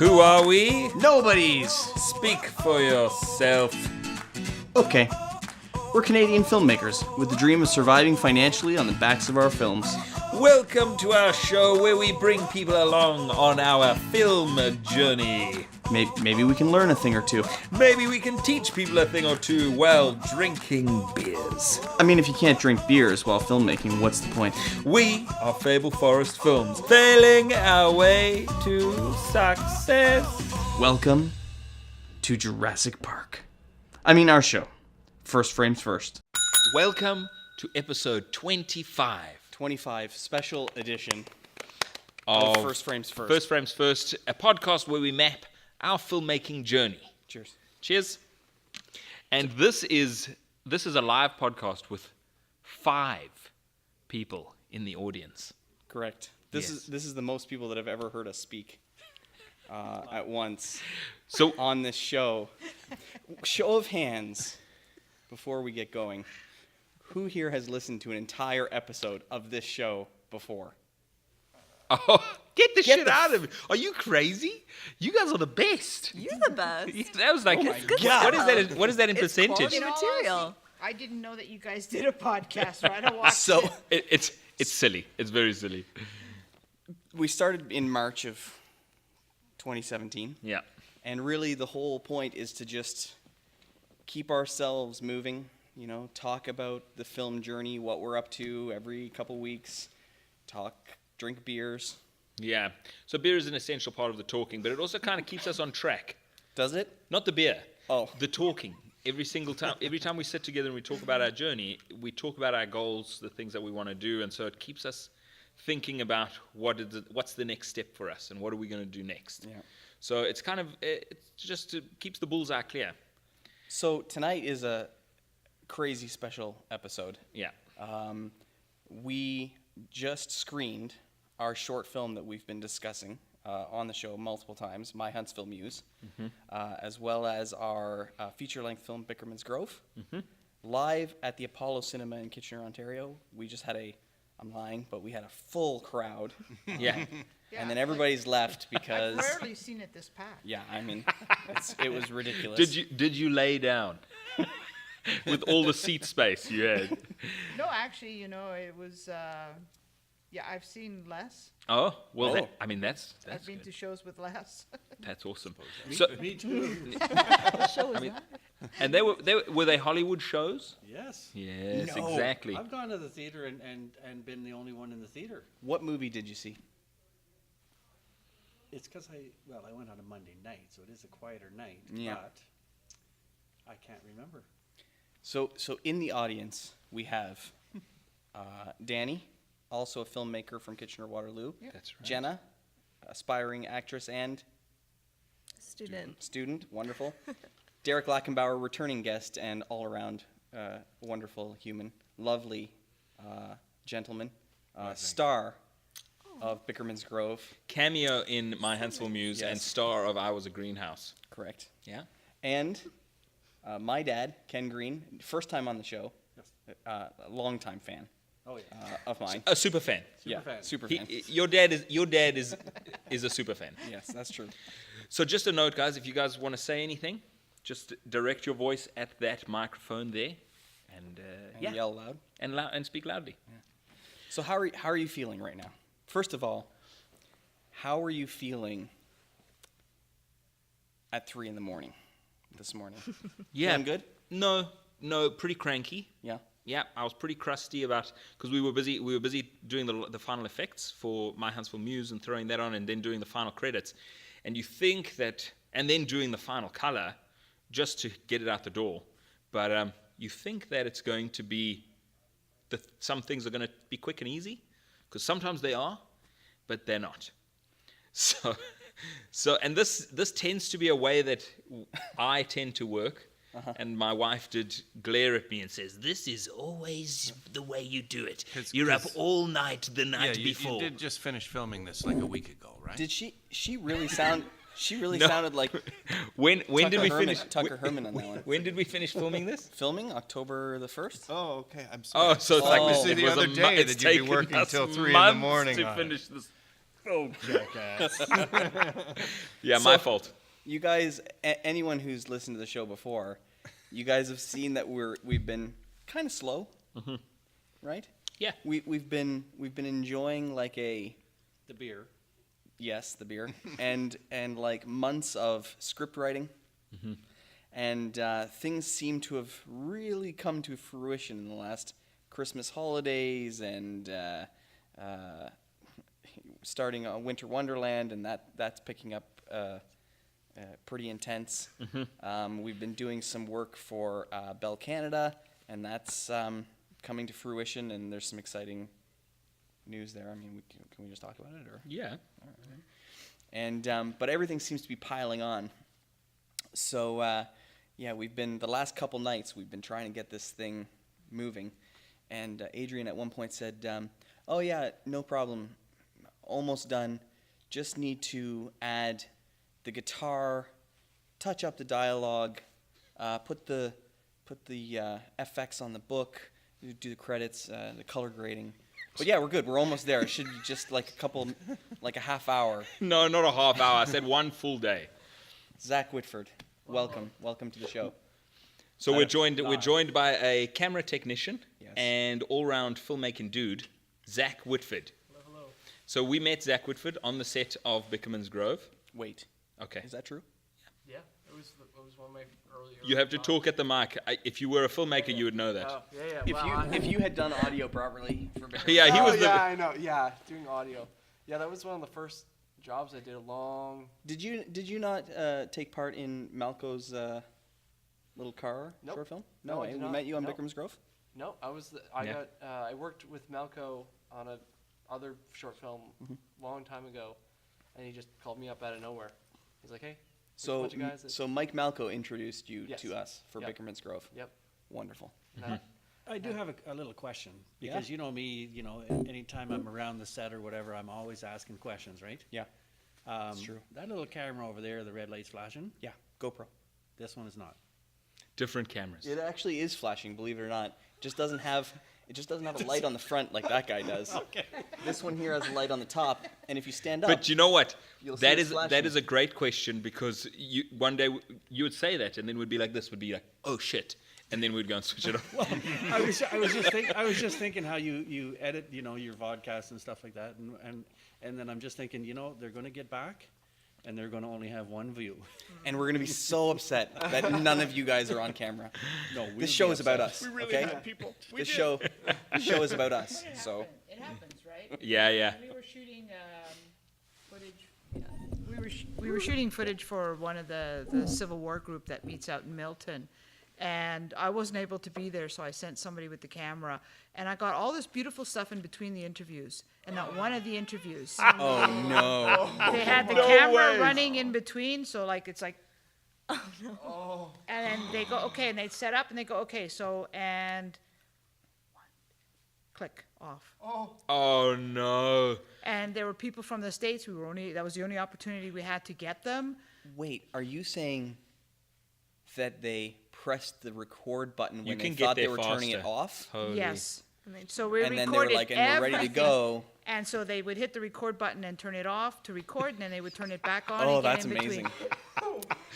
Who are we? Nobodies! Speak for yourself. Okay. We're Canadian filmmakers with the dream of surviving financially on the backs of our films. Welcome to our show where we bring people along on our film journey. Maybe we can learn a thing or two. Maybe we can teach people a thing or two while drinking beers. I mean, if you can't drink beers while filmmaking, what's the point? We are Fable Forest Films, failing our way to success. Welcome to Jurassic Park. I mean, our show. First frames first. Welcome to episode 25. 25, special edition of First Frames First. First Frames First, a podcast where we map our filmmaking journey. Cheers. Cheers. And this is a live podcast with 5 people in the audience. Correct. This is the most people that have ever heard us speak at once. So on this show. Show of hands before we get going. Who here has listened to an entire episode of this show before? Oh, get the shit out of me. Are you crazy? You guys are the best. You're the best. That was like, oh my God. What is that in It's percentage? quality material. I didn't know that you guys did a podcast, right? I watched it. It's silly. It's very silly. We started in March of 2017. Yeah. And really the whole point is to just keep ourselves moving, you know, talk about the film journey, what we're up to every couple weeks, drink beers. Yeah. So beer is an essential part of the talking, but it also kind of keeps us on track. Does it? Not the beer. Oh. The talking. Every single time. Every time we sit together and we talk about our journey, we talk about our goals, the things that we want to do, and so it keeps us thinking about what's the next step for us and what are we going to do next. Yeah. So it's kind of, it just keeps the bullseye clear. So tonight is a crazy special episode. Yeah. We just screened our short film that we've been discussing on the show multiple times, My Huntsville Muse, as well as our feature-length film, Bickerman's Grove, live at the Apollo Cinema in Kitchener, Ontario. We just had I'm lying, but we had a full crowd. Yeah. And then everybody's left because... I've rarely seen it this packed. Yeah, I mean, it was ridiculous. Did you lay down with all the seat space you had? No, actually, you know, it was, I've seen less. Oh, well, Oh. that's I've been to shows with less. That's awesome. Me too. What show is that? And were they Hollywood shows? Yes. Yes, No. exactly. I've gone to the theater and been the only one in the theater. What movie did you see? It's because I went on a Monday night, so it is a quieter night, Yeah. but I can't remember. So in the audience, we have Danny, also a filmmaker from Kitchener, Waterloo. That's right. Jenna, aspiring actress and student, wonderful. Derek Lackenbauer, returning guest and all-around wonderful human, lovely gentleman, star of Bickerman's Grove. Cameo in My Huntsville Muse and Yes. star of I Was a Greenhouse. Correct. Yeah. And my dad, Ken Green, first time on the show, Yes. a longtime fan Oh, yeah. of mine. A super fan. fan. Super fan. Your dad is a super fan. Yes, that's true. So just a note, guys, if you guys want to say anything, just direct your voice at that microphone there, and Yell loud. and speak loudly. So how are you feeling right now? First of all, how are you feeling at 3 a.m. this morning? Yeah. Feeling good? No, pretty cranky. Yeah. Yeah, I was pretty crusty because we were busy doing the final effects for My Huntsville Muse and throwing that on, and then doing the final credits, and you think that, and then doing the final color, just to get it out the door, but you think that it's going to be some things are going to be quick and easy, because sometimes they are, but they're not. So and this tends to be a way that I tend to work. And my wife did glare at me and says, "This is always the way you do it. You're up all night the night before." You did just finish filming this like a week ago, right? Did she really sound? She really sounded like When did we finish? Tucker Herman on that one. When did we finish filming this? Filming October the 1st. Oh, okay. I'm sorry. Oh, so it's like Oh. it The was other a day it's that you'd be taken working us till 3 in the months morning to on it. finish this. Oh, jackass. Yeah, my So- fault. You guys, anyone who's listened to the show before, you guys have seen that we've been kind of slow, right? Yeah. We've been enjoying like The beer. yes, the beer, and like months of script writing, and things seem to have really come to fruition in the last Christmas holidays and starting a Winter Wonderland, and that's picking up pretty intense. We've been doing some work for Bell Canada, and that's coming to fruition, and there's some exciting news there. I mean, can we just talk about it, or? Yeah. And but everything seems to be piling on. So yeah, the last couple nights we've been trying to get this thing moving, and Adrian at one point said, "Oh yeah, no problem, almost done. Just need to add the guitar, touch up the dialogue, put the FX on the book, do the credits, the color grading." But yeah, we're good. We're almost there. It should be just like a half hour. No, not a half hour. I said one full day. Zach Whitford, welcome to the show. So we're joined by a camera technician Yes. and all-round filmmaking dude, Zach Whitford. Hello. So we met Zach Whitford on the set of Bickerman's Grove. Wait, Okay. is that true? Yeah, it was one of my early. You have to talk at the mic. If you were a filmmaker, you would know that. Oh, yeah. If you had done audio properly for Bickerman. Yeah, he was the. I know. Yeah, doing audio. Yeah, that was one of the first jobs I did. Did you not take part in Malco's little car Nope. short film? No, I eh? did We not. met you on No. Bickerman's Grove. No, Yeah. I worked with Malco on a other short film long time ago, and he just called me up out of nowhere. He's like, "Hey, there's a So bunch of guys that-" so Mike Malco introduced you Yes. to us for Yep. Bickerman's Grove. Yep. Wonderful. And I do have a little question, Yeah. because you know me, anytime I'm around the set or whatever, I'm always asking questions, right? Yeah, It's true. That little camera over there, the red light's flashing, yeah. GoPro. this one is not. Different cameras. It actually is flashing, believe it or not. It just doesn't have a light on the front like that guy does. Okay. This one here has a light on the top, and if you stand up, But you know what? You'll see That it is that flashing. is a great question, because one day you would say that, and then we'd be like, this would be like, oh shit, and then we'd go and switch it off. I was just thinking how you edit, your vodcasts and stuff like that, and then I'm just thinking, they're going to get back, and they're going to only have one view. and we're gonna be so upset that none of you guys are on camera. No, This show is about us. Okay? people. This show is about us. So It happens, right? Yeah, yeah. We were shooting footage. We were shooting footage for one of the Civil War group that meets out in Milton, and I wasn't able to be there, so I sent somebody with the camera, and I got all this beautiful stuff in between the interviews, and not one of the interviews oh no. they had the camera running in between, so like it's like. Oh. And then they go okay, and they set up, and they go okay, so and. Click off. Oh no. And there were people from the States. That was the only opportunity we had to get them. Wait, are you saying that they pressed the record button You when they can get thought they there were turning it faster. off? Totally. Yes. So we And then recorded they were like, and we're ready to everything. go. And so they would hit the record button and turn it off to record, and then they would turn it back on Oh, again that's in between. amazing.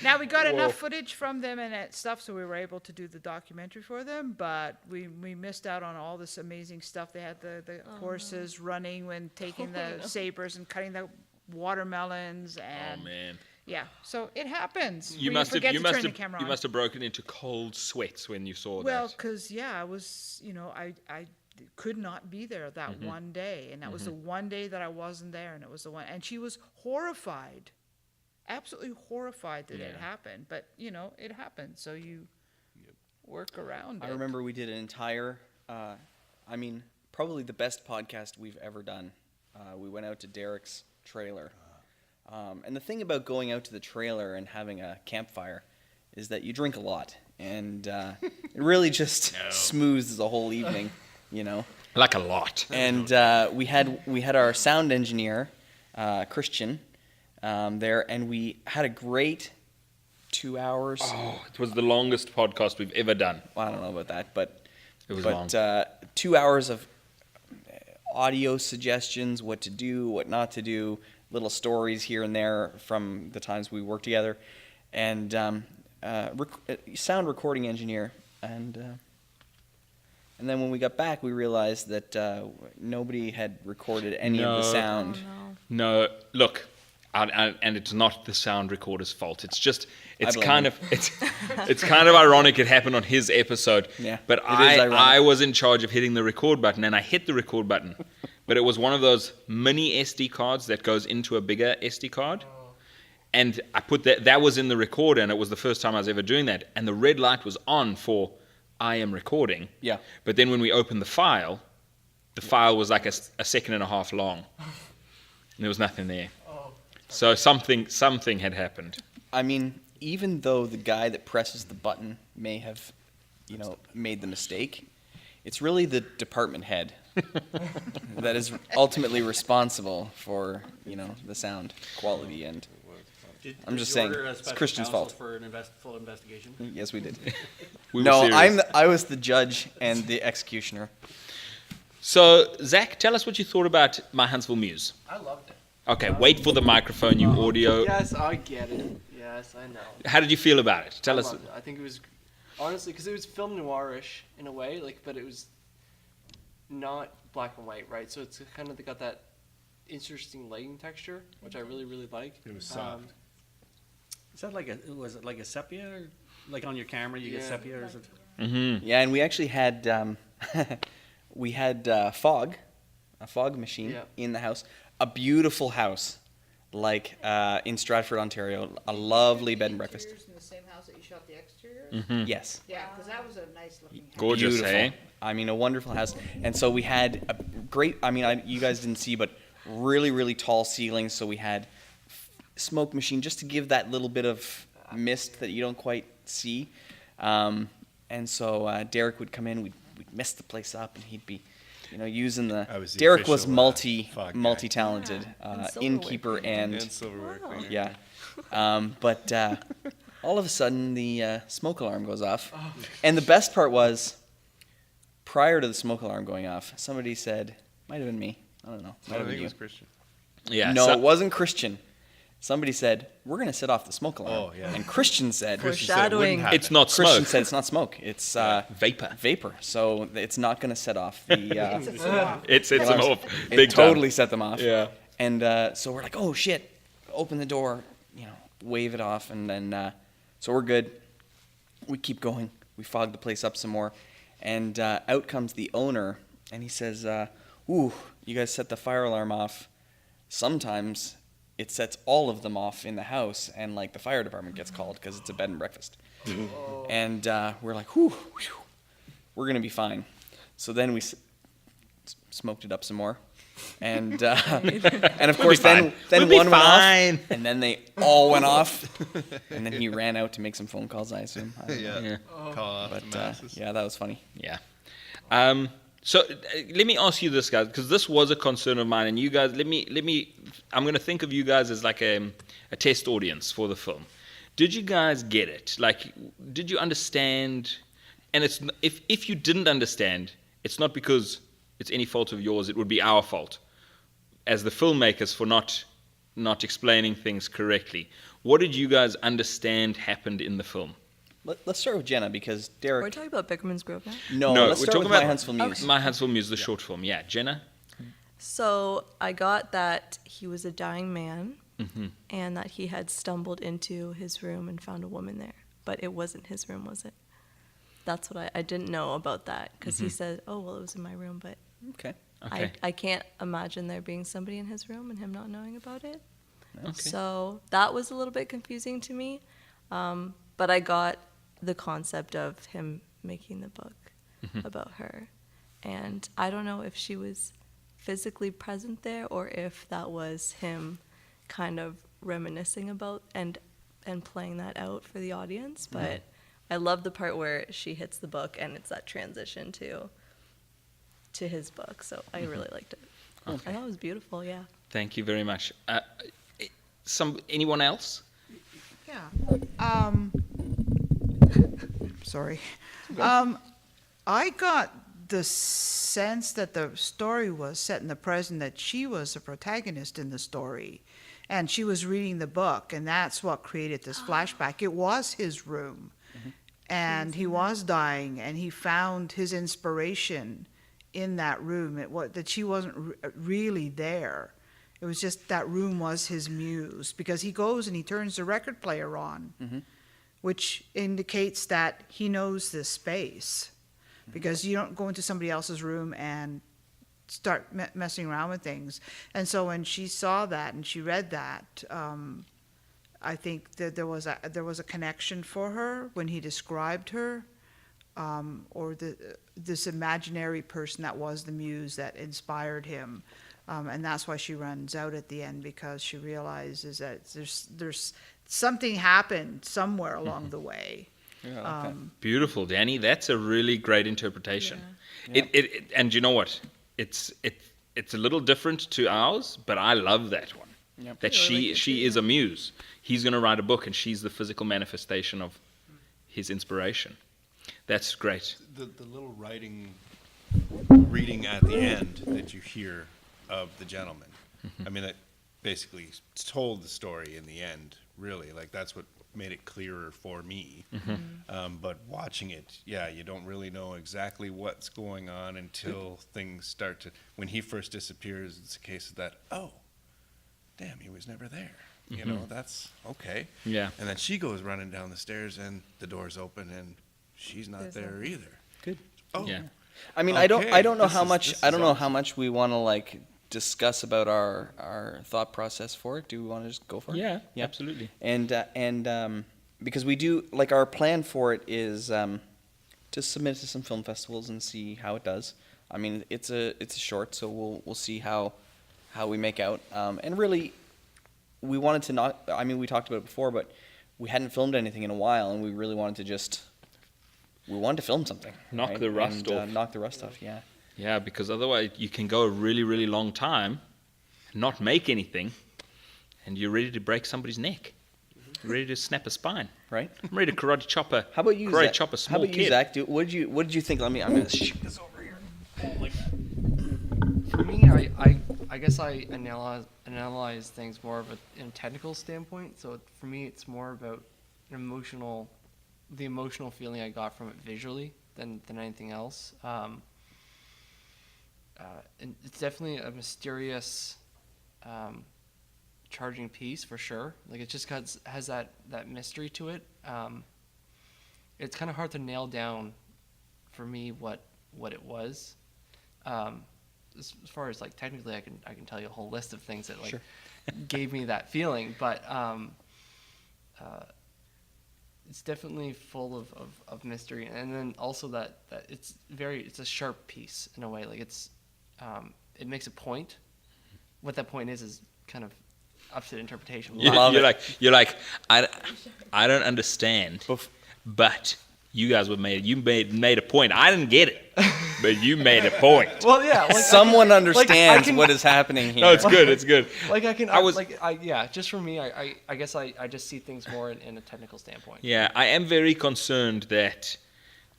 Now we got enough footage from them and that stuff, so we were able to do the documentary for them. But we missed out on all this amazing stuff. They had the horses running when taking the sabers and cutting the watermelons, and Oh man. yeah. So it happens. You We must have forget you to must turn the have camera you on. must have broken into cold sweats when you saw Well, that. because I was, I could not be there that one day, and that was the one day that I wasn't there, and it was the one, and she was horrified, absolutely horrified that it Yeah. happened. But it happened, so you work around it. I remember we did an entire, probably the best podcast we've ever done. We went out to Derek's trailer. And the thing about going out to the trailer and having a campfire is that you drink a lot. And it really just smooths the whole evening, Like a lot. And we had our sound engineer, Christian, there, and we had a great 2 hours. Oh, it was the longest podcast we've ever done. Well, I don't know about that, but It was but long. 2 hours of audio suggestions, what to do, what not to do, little stories here and there from the times we worked together, and sound recording engineer. And then when we got back, we realized that nobody had recorded any of the No. sound. No, look, and it's not the sound recorder's fault. It's just it's blame kind him. of it's kind of ironic it happened on his episode. Yeah, But it is ironic. I was in charge of hitting the record button, and I hit the record button, but it was one of those mini SD cards that goes into a bigger SD card. And I put that was in the recorder, and it was the first time I was ever doing that. And the red light was on for I am recording. Yeah. But then when we opened the file was like a second and a half long. And there was nothing there. So something had happened. I mean, even though the guy that presses the button may have, made the mistake, it's really the department head that is ultimately responsible for, the sound quality. And I'm just saying, it's Christian's fault. For an full investigation. Yes, we did. We were No, serious. I was the judge and the executioner. So, Zach, tell us what you thought about My Huntsville Muse. I loved it. Okay, wait for the microphone, you audio. Yes, I get it. Yes, I know. How did you feel about it? Tell I us. loved it. I think it was honestly because it was film noirish in a way, but it was not black and white, right? So it's kind of got that interesting lighting texture, which I really, really like. It was soft. Is that was it like a sepia, or like on your camera you get Yeah. sepia, or is it? Mm-hmm. Yeah, and we actually had a fog machine Yeah. in the house. A beautiful house, like in Stratford, Ontario. A lovely bed and breakfast. Interiors in the same house that you shot the exteriors? Mm-hmm. Yes. Yeah, because that was a nice looking house. Gorgeous, Beautiful. eh? I mean, a wonderful house. And so we had a great, you guys didn't see, but really, really tall ceilings. So we had smoke machine just to give that little bit of mist that you don't quite see. And so Derek would come in, we'd mist the place up, and he'd be, using the. I was the Derek was official, fog guy. multi-talented, and silverware innkeeper cleaner. and silverware Wow. cleaner. yeah. But all of a sudden, the smoke alarm goes off. And the best part was, prior to the smoke alarm going off, somebody said, might have been me. I don't know. Might I have think been it you. was Christian. Yeah. No, so- it wasn't Christian. Somebody said, we're going to set off the smoke alarm. Oh, yeah. And Christian said, Christian said it wouldn't Foreshadowing. happen. it's not smoke. Christian said it's not smoke. It's vapor. vapor. So it's not going to set off the. It sets them alarms. off. It Big time. totally set them off. Yeah. And so we're like, oh shit, open the door, wave it off, and then so we're good. We keep going. We fog the place up some more, and out comes the owner, and he says, "Ooh, you guys set the fire alarm off. Sometimes it sets all of them off in the house, and like the fire department gets called because it's a bed and breakfast." And we're like, whew, we're gonna be fine. So then we smoked it up some more, and and of course then We'll be one went off, fine. and then they all went off, and then he ran out to make some phone calls, I assume. I don't know. Yeah. Yeah. Call off But the masses. yeah, that was funny. Yeah. So let me ask you this, guys, because this was a concern of mine, and you guys, I'm going to think of you guys as like a test audience for the film. Did you guys get it? Like, did you understand? And it's if you didn't understand, it's not because it's any fault of yours. It would be our fault as the filmmakers for not explaining things correctly. What did you guys understand happened in the film? Let's start with Jenna because We're Derek. talking about Bickerman's Grove now. No, No, let's we're start talking with about My Huntsville Muse. My Huntsville Muse, the short film. Yeah, Jenna. So I got that he was a dying man Mm-hmm. and that he had stumbled into his room and found a woman there. But it wasn't his room, was it? That's what I didn't know about that because he said, oh, well, it was in my room. But Okay. Okay. I can't imagine there being somebody in his room and him not knowing about it. Okay. So that was a little bit confusing to me. But I got the concept of him making the book about her. And I don't know if she was physically present there or if that was him kind of reminiscing about and playing that out for the audience. But I love the part where she hits the book and it's that transition to his book. So I really liked it. I thought it was beautiful, yeah. Thank you very much. Anyone else? Yeah. Sorry. I got the sense that the story was set in the present, that she was the protagonist in the story, and she was reading the book, and that's what created this flashback. It was his room, and he was dying, and he found his inspiration in that room. That she wasn't really there. It was just that room was his muse, because he goes and he turns the record player on, which indicates that he knows this space, because you don't go into somebody else's room and start messing around with things. And so when she saw that and she read that, I think that there was a connection for her when he described her, or this imaginary person that was the muse that inspired him. And that's why she runs out at the end, because she realizes that there's something happened somewhere along the way. Yeah, I like that. Beautiful, Danny. That's a really great interpretation. It and you know what? It's a little different to ours, but I love that one. Yep. That she is a muse. He's going to write a book, and she's the physical manifestation of his inspiration. That's great. The little reading at the end that you hear of the gentleman. I mean, that basically told the story in the end, really. Like, that's what made it clearer for me. But watching it, you don't really know exactly what's going on until things start to, when he first disappears, it's a case of that, oh, damn, he was never there. You know, that's okay. Yeah. And then she goes running down the stairs, and the door's open, and she's not there either. Good. Oh, Yeah. I mean, Okay, I don't know this how is- much this I is don't know how awesome. much we want to like discuss about our thought process for it. Do we want to just go for it? Yeah, Yeah. absolutely. And because we do, like, our plan for it is to submit to some film festivals and see how it does. I mean, it's a short, so we'll see how we make out. And really, we wanted to not. I mean, we talked about it before, but we hadn't filmed anything in a while, and we really wanted to just. We wanted to film something. Knock right? the rust And, off. Knock the rust off. Yeah. Yeah, because otherwise you can go a really, really long time, not make anything, and you're ready to break somebody's neck. You're ready to snap a spine. Right. I'm ready to karate chop a How about you, karate Zach? chop a How small about you, kid. Zach? What did you think? I'm gonna shoot this over here. For me, I guess I analyze things more of in a technical standpoint. So for me, it's more about the emotional feeling I got from it visually than anything else. And it's definitely a mysterious, charging piece for sure. Like, it just has that mystery to it. It's kind of hard to nail down for me what it was. As far as, like, technically, I can tell you a whole list of things that, like, Sure. gave me that feeling, but it's definitely full of mystery, and then also that it's a sharp piece in a way. Like, it makes a point. What that point is kind of up to interpretation. Love it. You're like I don't understand, but you guys made a point. I didn't get it, but you made a point. Well, yeah. Like, Someone understands can- what is happening here. No, it's good. It's good. Like, just for me, I guess I just see things more in a technical standpoint. Yeah, I am very concerned that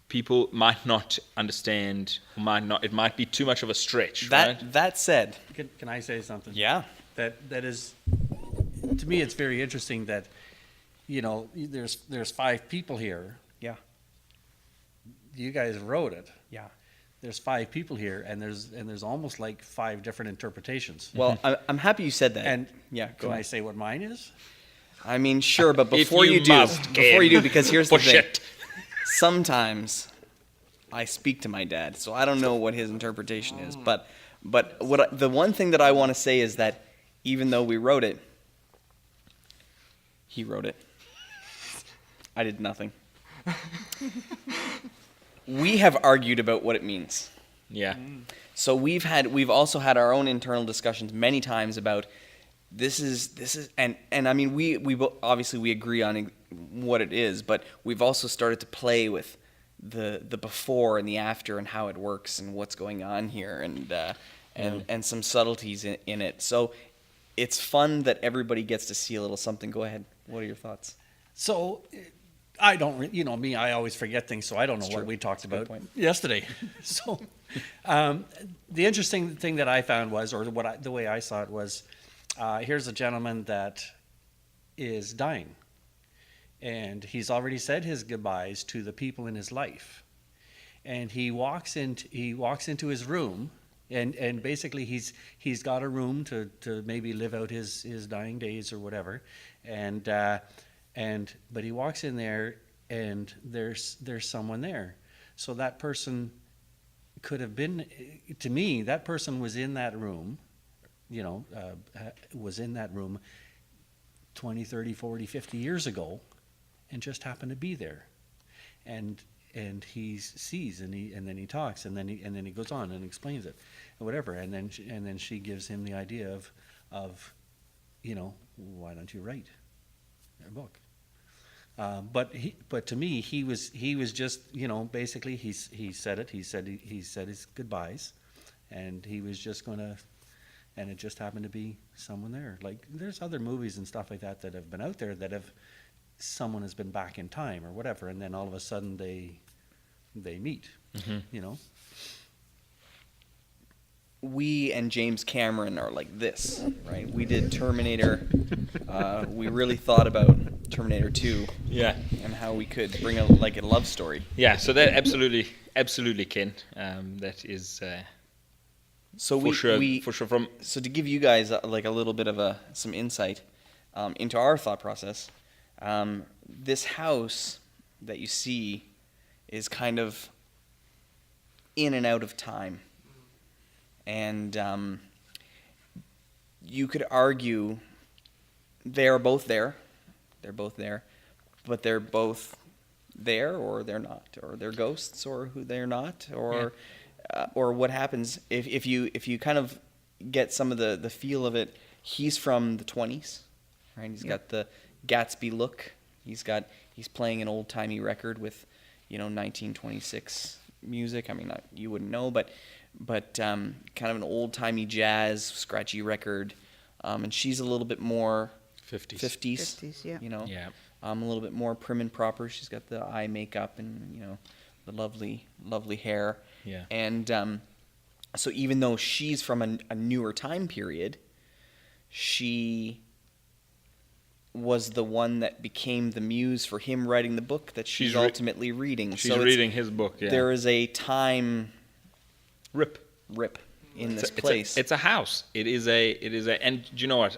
people might not understand, it might be too much of a stretch, right? That said, Can I say something? yeah. That is, to me, it's very interesting that, you know, there's 5 people here. Yeah. You guys wrote it. Yeah. There's 5 people here, and there's almost like 5 different interpretations. Well, I'm happy you said that. And yeah, go can on. I say what mine is? I mean, sure, but If before you you do, must, because here's the Push thing. it. Sometimes I speak to my dad, so I don't know what his interpretation is. But the one thing that I want to say is that even though we wrote it, he wrote it. I did nothing. We have argued about what it means. Yeah. So we've also had our own internal discussions many times about this is and I mean we obviously we agree on what it is, but we've also started to play with the before and the after and how it works and what's going on here and some subtleties in it. So it's fun that everybody gets to see a little something. Go ahead. What are your thoughts? So I don't, you know me, I always forget things, so I don't know what true. we talked That's a good about point. yesterday. So, the interesting thing that I found was, or the way I saw it was, here's a gentleman that is dying, and he's already said his goodbyes to the people in his life, and he walks into his room, and basically he's got a room to maybe live out his dying days or whatever, but he walks in there, and there's someone there. So that person could have been, to me, that person was in that room, was in that room 20, 30, 40, 50 years ago, and just happened to be there. And he sees, and then he talks, and then he goes on and explains it, and whatever. And then she gives him the idea of why don't you write a book? But to me, he was just, basically he said it. He said his goodbyes, and he was just gonna, and it just happened to be someone there. Like, there's other movies and stuff like that that have been out there that have, someone has been back in time or whatever, and then all of a sudden they meet. We and James Cameron are like this, right? We did Terminator. We really thought about Terminator 2 Yeah. and how we could bring a love story. Yeah. So that absolutely, Ken. That is So for sure from. So to give you guys a little bit of some insight into our thought process, this house that you see is kind of in and out of time. And you could argue they are both there. They're both there. But they're both there, or they're not. Or they're ghosts, or who they're not. Or what happens if you kind of get some of the feel of it. He's from the 20s, right? He's got the Gatsby look. He's playing an old-timey record with, 1926 music. I mean, you wouldn't know, but kind of an old-timey jazz, scratchy record. And she's a little bit more 50s. 50s, yeah. Yeah. a little bit more prim and proper. She's got the eye makeup and, the lovely hair. Yeah. And so even though she's from a newer time period, she was the one that became the muse for him writing the book that she's ultimately reading. She's so reading his book. Yeah. there is a time Rip. in this place. It's a house. It is a. And do you know what,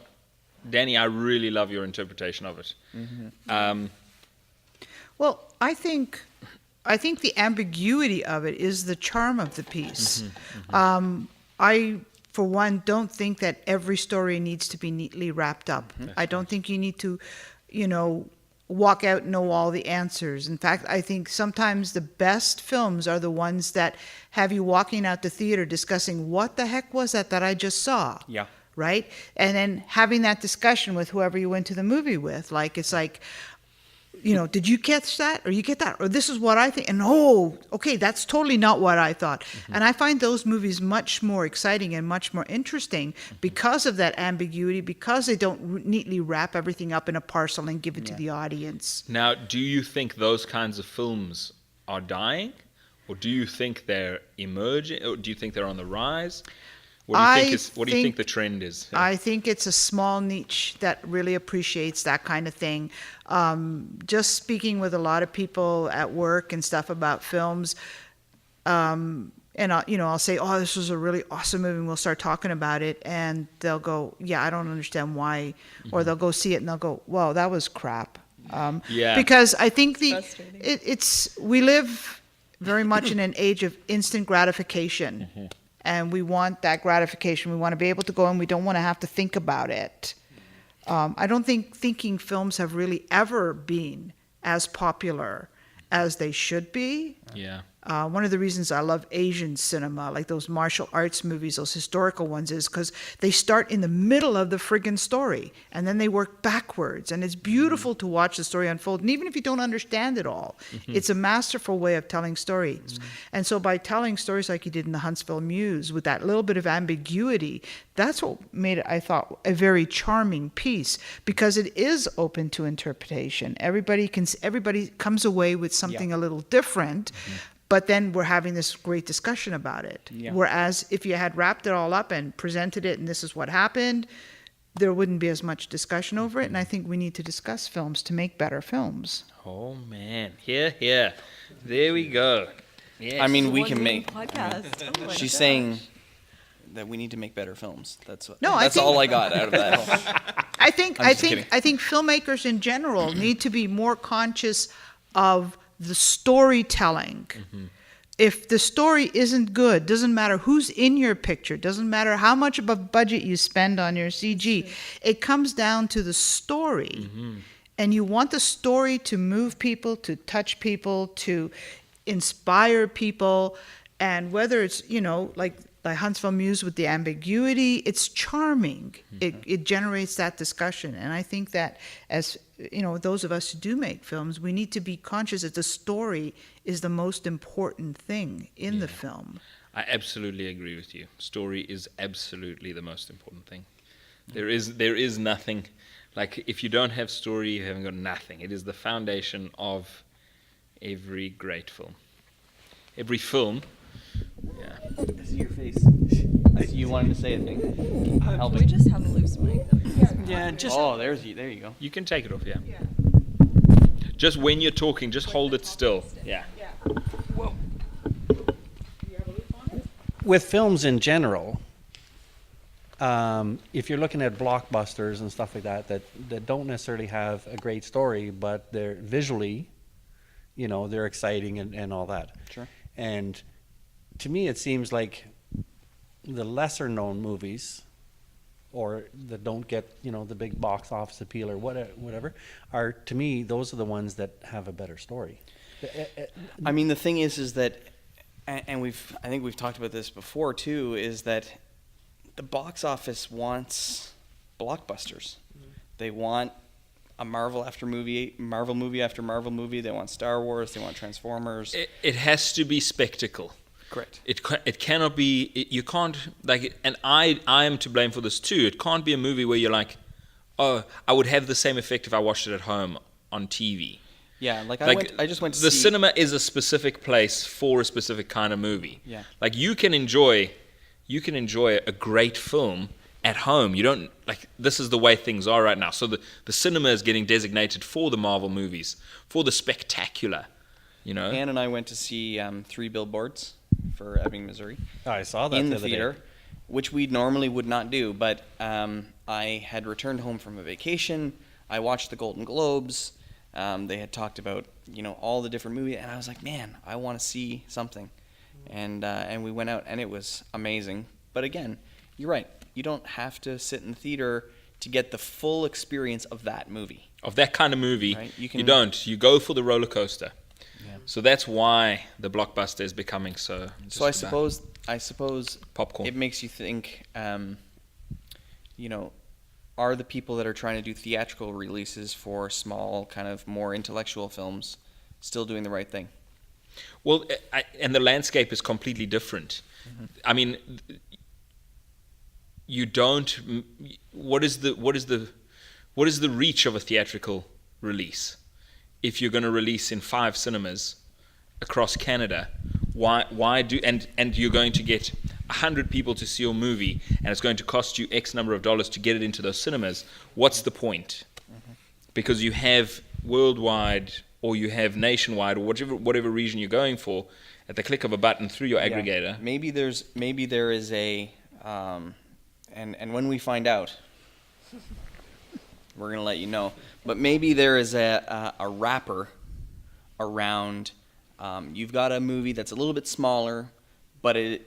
Danny? I really love your interpretation of it. Mm-hmm. Well, I think the ambiguity of it is the charm of the piece. I, for one, don't think that every story needs to be neatly wrapped up. I don't think you need to, walk out and know all the answers. In fact, I think sometimes the best films are the ones that have you walking out the theater discussing, what the heck was that I just saw? Yeah. Right? And then having that discussion with whoever you went to the movie with. It's like, did you catch that? Or you get that? Or this is what I think. And okay, that's totally not what I thought. And I find those movies much more exciting and much more interesting because of that ambiguity, because they don't neatly wrap everything up in a parcel and give it to the audience. Now, do you think those kinds of films are dying? Or do you think they're emerging? Or do you think they're on the rise? What do you think the trend is? I think it's a small niche that really appreciates that kind of thing. Just speaking with a lot of people at work and stuff about films, and I'll say, "Oh, this was a really awesome movie," and we'll start talking about it, and they'll go, "Yeah, I don't understand why," or they'll go see it and they'll go, "Wow, that was crap." Because I think we live very much in an age of instant gratification. And we want that gratification. We want to be able to go, and we don't want to have to think about it. I don't think thinking films have really ever been as popular as they should be. Yeah. One of the reasons I love Asian cinema, like those martial arts movies, those historical ones, is because they start in the middle of the friggin' story and then they work backwards. And it's beautiful to watch the story unfold. And even if you don't understand it all, it's a masterful way of telling stories. And so by telling stories like you did in the Huntsville Muse with that little bit of ambiguity, that's what made it, I thought, a very charming piece, because it is open to interpretation. Everybody comes away with something a little different, but then we're having this great discussion about it. Yeah. Whereas if you had wrapped it all up and presented it and this is what happened, there wouldn't be as much discussion over it. And I think we need to discuss films to make better films. Oh man, here, there we go. Yes. I mean, we can Award-winning make. podcast. Oh my She's gosh. saying that we need to make better films. That's what. No, I that's think- all I got out of that. I think I'm I just think kidding. I think filmmakers in general need to be more conscious of the storytelling. If the story isn't good, doesn't matter who's in your picture, doesn't matter how much of a budget you spend on your CG, it comes down to the story. And you want the story to move people, to touch people, to inspire people. And whether it's, like the Huntsville Muse with the ambiguity, it's charming. It generates that discussion. And I think that as, those of us who do make films, we need to be conscious that the story is the most important thing in the film. I absolutely agree with you. Story is absolutely the most important thing. There is nothing, like if you don't have story, you haven't got nothing. It is the foundation of every great film. Every film, yeah. I see your face. You wanted to say a thing. Help Can we it. just have a loose mic? Yeah, just Oh, there you go. You can take it off, yeah. Just when you're talking, just hold it still. Yeah. with films in general, if you're looking at blockbusters and stuff like that, that don't necessarily have a great story, but they're visually, they're exciting and all that. Sure. And to me, it seems like the lesser known movies, or that don't get, the big box office appeal or whatever, are, to me, those are the ones that have a better story. I mean, the thing is that, and I think we've talked about this before too, is that the box office wants blockbusters. They want a Marvel movie after Marvel movie. They want Star Wars. They want Transformers. It has to be spectacle. Correct. It cannot be. You can't and I am to blame for this too. It can't be a movie where you're like, oh, I would have the same effect if I watched it at home on TV. Yeah, I just went to the see cinema is a specific place for a specific kind of movie. Yeah. Like you can enjoy a great film at home. You don't this is the way things are right now. So the cinema is getting designated for the Marvel movies, for the spectacular. Ann and I went to see 3 Billboards for Ebbing, Missouri. I saw that in the other day. theater, which we normally would not do. But I had returned home from a vacation. I watched the Golden Globes. They had talked about all the different movies, and I was like, man, I want to see something. And we went out, and it was amazing. But again, you're right. You don't have to sit in the theater to get the full experience of that movie. Of that kind of movie, Right, you you don't. You go for the roller coaster. So that's why the blockbuster is becoming so. So I just about suppose popcorn. it makes you think, are the people that are trying to do theatrical releases for small, kind of more intellectual films still doing the right thing? Well, and the landscape is completely different. I mean, you don't. What is the reach of a theatrical release? If you're going to release in 5 cinemas across Canada, why do and you're going to get 100 people to see your movie, and it's going to cost you X number of dollars to get it into those cinemas? What's the point? Because you have worldwide or you have nationwide or whatever region you're going for, at the click of a button through your aggregator. Maybe there is a, and when we find out, we're gonna let you know. But maybe there is a wrapper around. You've got a movie that's a little bit smaller, but a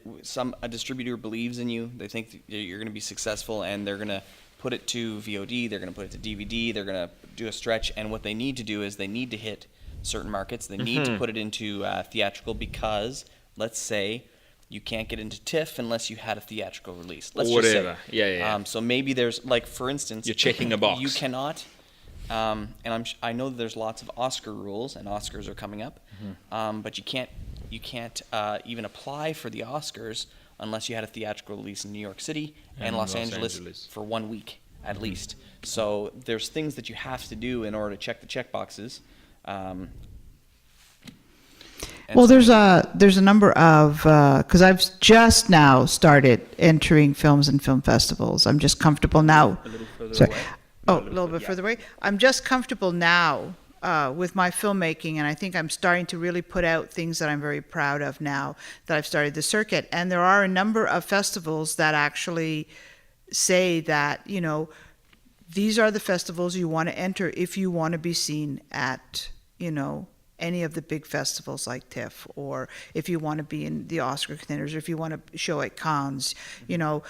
distributor believes in you. They think that you're going to be successful, and they're going to put it to VOD. They're going to put it to DVD. They're going to do a stretch. And what they need to do is they need to hit certain markets. They need to put it into theatrical because, let's say, you can't get into TIFF unless you had a theatrical release. Let's Or just whatever. say. Yeah. So maybe there's, like, for instance, You're checking a box. You cannot, and I know that there's lots of Oscar rules, and Oscars are coming up, but you can't even apply for the Oscars unless you had a theatrical release in New York City and Los Angeles for 1 week at least. So there's things that you have to do in order to check the check boxes. Well, there's a number of, because I've just now started entering films and film festivals. I'm just comfortable now. A little further Sorry. away. Oh, a little bit further away. I'm just comfortable now with my filmmaking, and I think I'm starting to really put out things that I'm very proud of now that I've started the circuit. And there are a number of festivals that actually say that, you know, these are the festivals you want to enter if you want to be seen at, you know, any of the big festivals like TIFF, or if you want to be in the Oscar contenders, or if you want to show at Cannes, you know,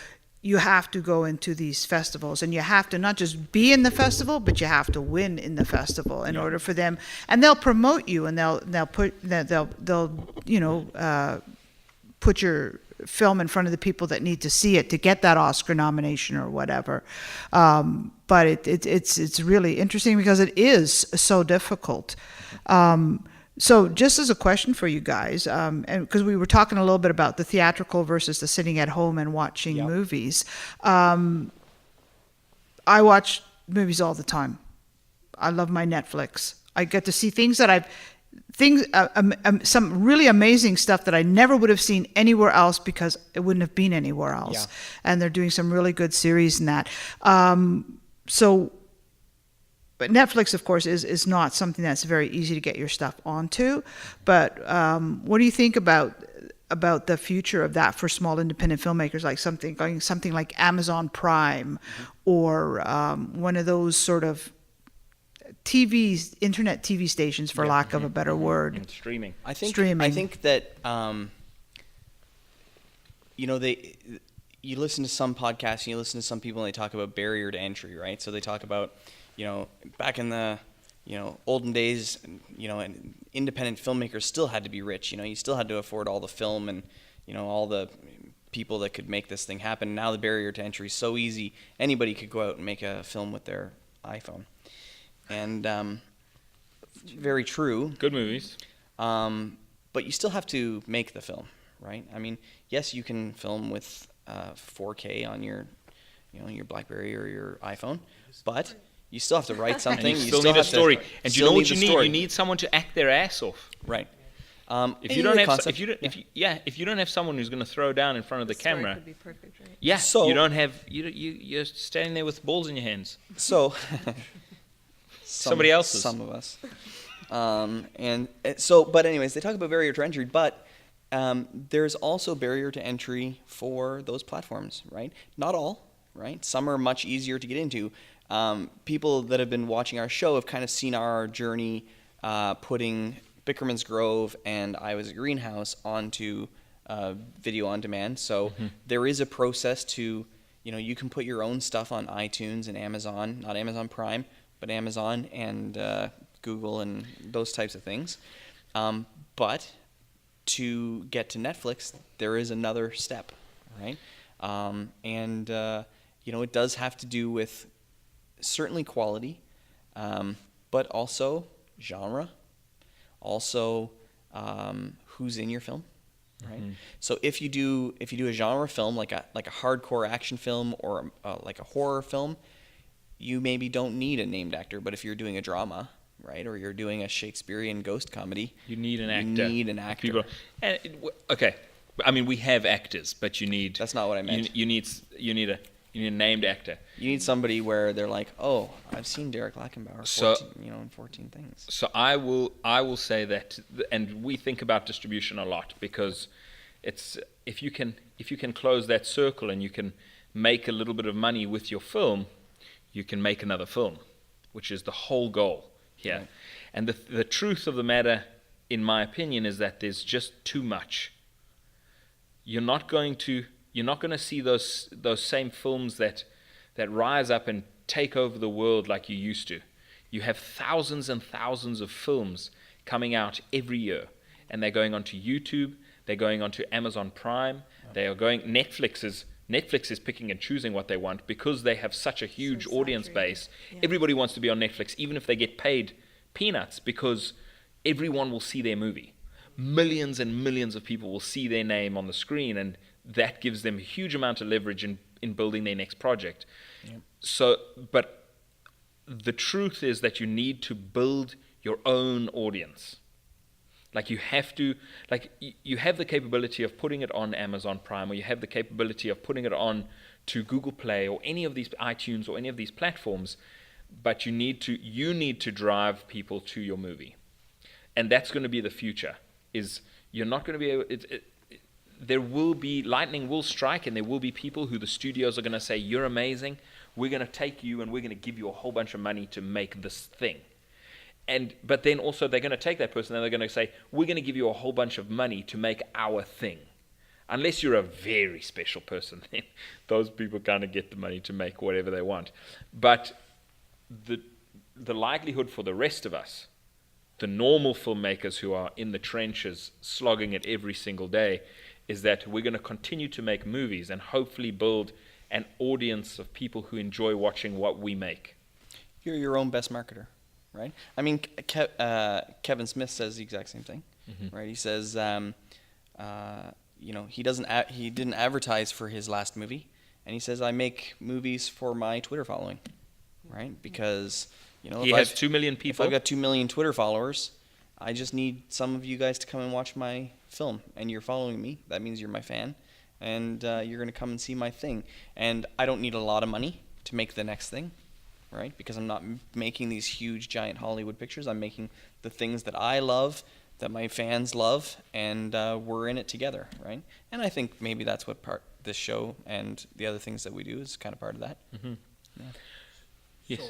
you have to go into these festivals, and you have to not just be in the festival, but you have to win in the festival in order for them, and they'll promote you, and they'll you know, put your film in front of the people that need to see it to get that Oscar nomination or whatever. But it's really interesting because it is so difficult. So just as a question for you guys, and because we were talking a little bit about the theatrical versus the sitting at home and watching movies. I watch movies all the time. I love my Netflix. I get to see things that some really amazing stuff that I never would have seen anywhere else because it wouldn't have been anywhere else. Yeah. And they're doing some really good series in that. But Netflix, of course, is not something that's very easy to get your stuff onto. But what do you think about the future of that for small independent filmmakers, like something like Amazon Prime, or one of those sort of internet TV stations, for lack of a better word? And streaming. I think Streaming. that you know, you listen to some podcasts and you listen to some people and they talk about barrier to entry, right? So they talk about, you know, back in the, you know, olden days, you know, and independent filmmakers still had to be rich. You know, you still had to afford all the film and, you know, all the people that could make this thing happen. Now the barrier to entry is so easy. Anybody could go out and make a film with their iPhone. And very true. Good movies. But you still have to make the film, right? I mean, yes, you can film with 4K on your, you know, your BlackBerry or your iPhone, but you still have to write something. And you still need a story. And you know what you need? story. You need someone to act their ass off. Right. If you don't have if you don't have someone who's going to throw down in front of the camera, Could be perfect, right? yeah, So- you don't have you're standing there with balls in your hands. So Somebody else's. Some of us. But anyways, they talk about barrier to entry, but there's also barrier to entry for those platforms, right? Not all, right? Some are much easier to get into. People that have been watching our show have kind of seen our journey putting Bickerman's Grove and I Was a Greenhouse onto video on demand. So there is a process to, you know, you can put your own stuff on iTunes and Amazon, not Amazon Prime, but Amazon and Google and those types of things. But to get to Netflix, there is another step, right? You know, it does have to do with certainly quality, but also genre, also who's in your film, right? So if you do a genre film like a hardcore action film or like a horror film, you maybe don't need a named actor. But if you're doing a drama, right, or you're doing a Shakespearean ghost comedy, You need an actor. You need an actor. People, okay, I mean we have actors, but you need. That's not what I meant. You need a named actor. You need somebody where they're like, oh, I've seen Derek Lackenbauer, So- 14, you know, in 14 things. So I will say that, and we think about distribution a lot because it's if you can close that circle and you can make a little bit of money with your film, you can make another film, which is the whole goal here. Right. And the truth of the matter, in my opinion, is that there's just too much. You're not going to see those same films that rise up and take over the world like you used to. You have thousands and thousands of films coming out every year, and they're going onto YouTube, they're going onto Amazon Prime, they are going. Netflix is picking and choosing what they want because they have such a huge audience base. Yeah. Everybody wants to be on Netflix, even if they get paid peanuts, because everyone will see their movie. Millions and millions of people will see their name on the screen, and that gives them a huge amount of leverage in building their next project. So, but the truth is that you need to build your own audience. Like you have to, like you have the capability of putting it on Amazon Prime, or you have the capability of putting it on to Google Play or any of these iTunes or any of these platforms, but you need to drive people to your movie. And that's going to be the future. Is you're not going to be able, there will be, lightning will strike, and there will be people who the studios are going to say, you're amazing, we're going to take you and we're going to give you a whole bunch of money to make this thing. But then also they're going to take that person and they're going to say, we're going to give you a whole bunch of money to make our thing. Unless you're a very special person, then those people kind of get the money to make whatever they want. But the likelihood for the rest of us, the normal filmmakers who are in the trenches slogging it every single day, is that we're going to continue to make movies and hopefully build an audience of people who enjoy watching what we make. You're your own best marketer, right? I mean, Kevin Smith says the exact same thing, right? He says, he didn't advertise for his last movie, and he says, I make movies for my Twitter following, right? Because he has 2 million people. If I've got 2 million Twitter followers, I just need some of you guys to come and watch my film, and you're following me. That means you're my fan, and you're going to come and see my thing. And I don't need a lot of money to make the next thing, right? Because I'm not making these huge, giant Hollywood pictures. I'm making the things that I love, that my fans love, and we're in it together, right? And I think maybe that's what this show and the other things that we do is kind of part of that. Mm-hmm. Yeah. Yes. So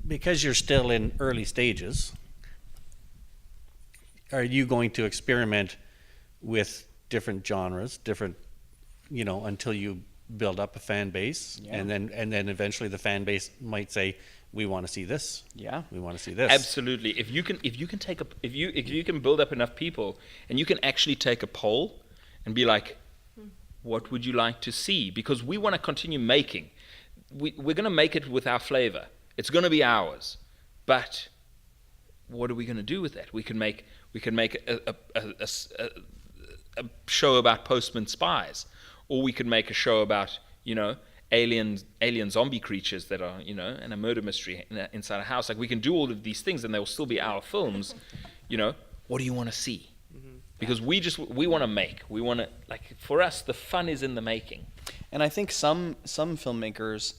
because you're still in early stages, are you going to experiment with different genres, until you build up a fan base, Yeah. and then eventually the fan base might say, we want to see this. Yeah. We want to see this. Absolutely. If you can build up enough people, and you can actually take a poll and be like, what would you like to see? Because we want to continue making. We're going to make it with our flavor. It's going to be ours. But what are we going to do with that? We can make a show about postman spies, or we could make a show about alien zombie creatures that are and a murder mystery inside a house. Like, we can do all of these things, and they will still be our films. What do you want to see? Because we want to make. We want to, for us, the fun is in the making. And I think some filmmakers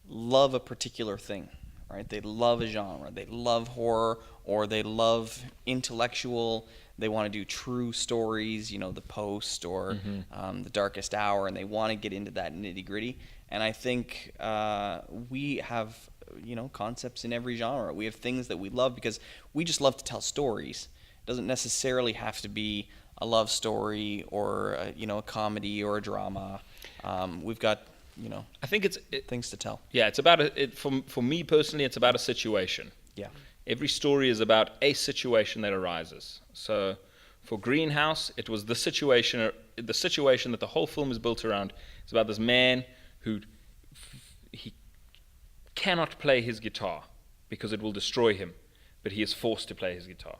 love a particular thing, right? They love a genre. They love horror, or they love intellectual. They want to do true stories, The Post or The Darkest Hour, and they want to get into that nitty-gritty. And I think we have, concepts in every genre. We have things that we love because we just love to tell stories. It doesn't necessarily have to be a love story or, a comedy or a drama. We've got, I think it's things to tell. Yeah, it's about for me personally, it's about a situation. Yeah. Every story is about a situation that arises. So for Greenhouse, it was the situation that the whole film is built around. It's about this man who he cannot play his guitar because it will destroy him, but he is forced to play his guitar.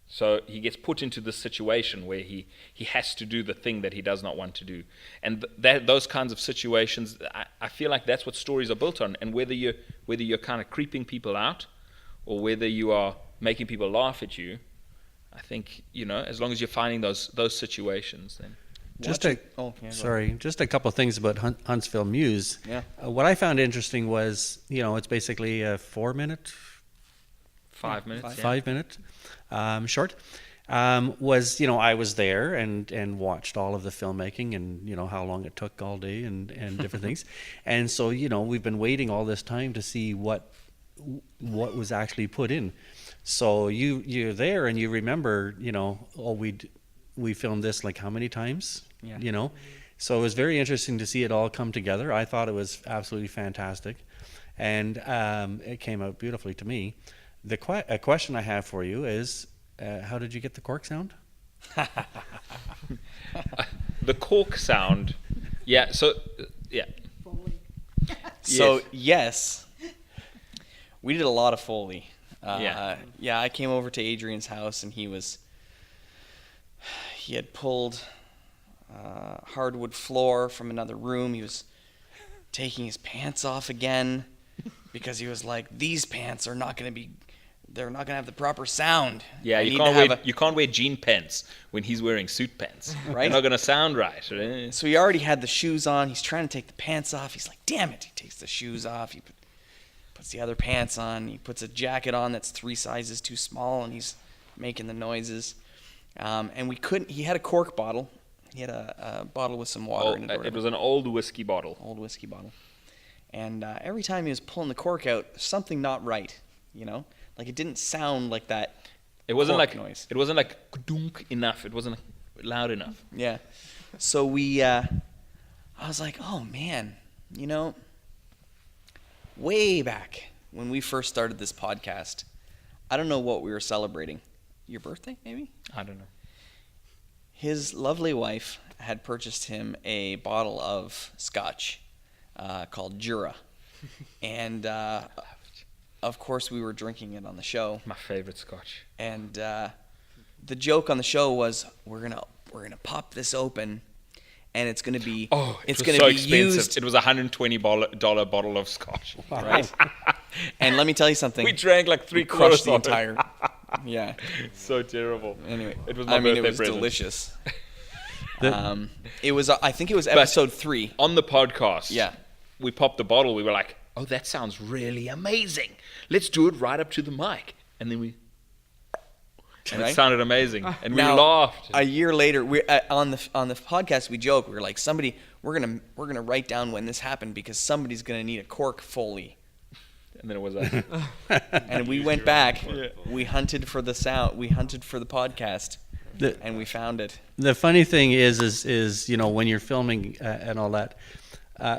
So he gets put into this situation where he has to do the thing that he does not want to do. And those kinds of situations, I feel like that's what stories are built on. And whether you're kind of creeping people out, or whether you are making people laugh at you, I think, as long as you're finding those situations, then. Just a couple of things about Huntsville Muse. Yeah. What I found interesting was, it's basically a 4 minute, 5 minutes. 5 minute short. I was there and watched all of the filmmaking and, how long it took all day and different things. And so, we've been waiting all this time to see what was actually put in. So you're there and you remember, we filmed this like how many times? Yeah. So it was very interesting to see it all come together. I thought it was absolutely fantastic, and it came out beautifully to me. A question I have for you is, how did you get the cork sound? The cork sound. Yeah. So yeah. So yes, we did a lot of Foley. Yeah. I came over to Adrian's house and he had pulled hardwood floor from another room. He was taking his pants off again because he was like, these pants are not going to be, they're not going to have the proper sound. Yeah, I you need can't to have wear you can't wear jean pants when he's wearing suit pants. Right. They're not gonna sound right. So he already had the shoes on. He's trying to take the pants off. He's like, damn it. He takes the shoes off. He puts the other pants on. He puts a jacket on that's 3 sizes too small, and he's making the noises. And we couldn't, he had a cork bottle. He had a bottle with some water in it. or It whatever. was an old whiskey bottle. Old whiskey bottle. And every time he was pulling the cork out, something not right, you know? Like it didn't sound like that. It wasn't cork like noise. It wasn't like dunk enough. It wasn't loud enough. Yeah. So I was like, oh man, you know, way back when we first started this podcast, I don't know what we were celebrating. Your birthday, maybe? I don't know. His lovely wife had purchased him a bottle of scotch called Jura. And of course we were drinking it on the show. My favorite scotch. And the joke on the show was we're gonna pop this open, and it's gonna be It's gonna so be expensive. used. It was $120 bottle of scotch. Right. And let me tell you something. We drank like We 3 crushed quarters the of it. entire. Yeah. So terrible. Anyway, It was my I mean, it birthday was present. delicious. It was. I think it was episode 3. On the podcast, Yeah. we popped the bottle. We were like, "Oh, that sounds really amazing. Let's do it right up to the mic." And then it Right? sounded amazing, and we Now, laughed. A year later, we on the podcast we joke. We were like, we're gonna write down when this happened because somebody's gonna need a cork Foley. And then it was like, And we went back. We hunted for the sound. We hunted for the podcast, and we found it. The funny thing is you know, when you're filming and all that.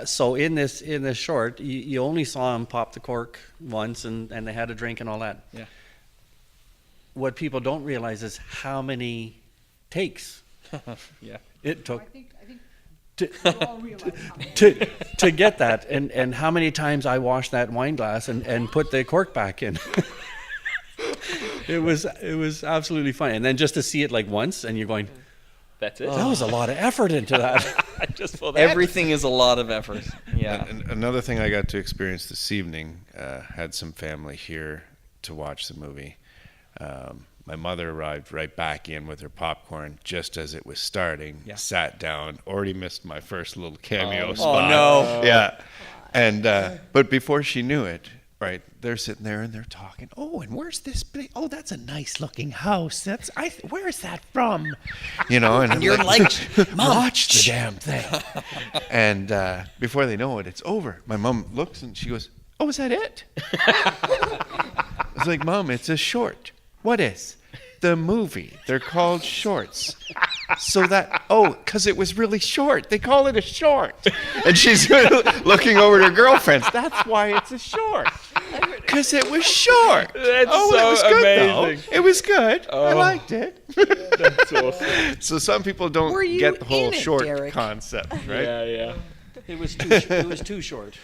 So in this short, you only saw him pop the cork once, and they had a drink and all that. Yeah. What people don't realize is how many takes Yeah. it took I think to we all realize how many. to get that, and how many times I washed that wine glass and put the cork back in. It was absolutely fun, and then just to see it like once, and you're going, "That's it." that was a lot of effort into that. Just for that. Everything is a lot of effort. Yeah. And another thing I got to experience this evening, had some family here to watch the movie. My mother arrived right back in with her popcorn just as it was starting. Yeah. Sat down, already missed my first little cameo Oh, spot. no. Yeah. And but before she knew it, right, they're sitting there and they're talking. Oh, and where's this? Oh, that's a nice looking house. Where is that from? You know, and You're like, Mom, watch the damn thing. And before they know it, it's over. My mom looks and she goes, "Oh, is that it?" It's like, "Mom, it's a short." "What is?" "The movie. They're called shorts." So because it was really short. They call it a short. And she's looking over at her girlfriends. "That's why it's a short. Because it was short." That's it so was good, though. amazing. It was good. I liked it. That's awesome. So some people don't Were you get the whole in it, short Derek? concept, right? Yeah. It was too short.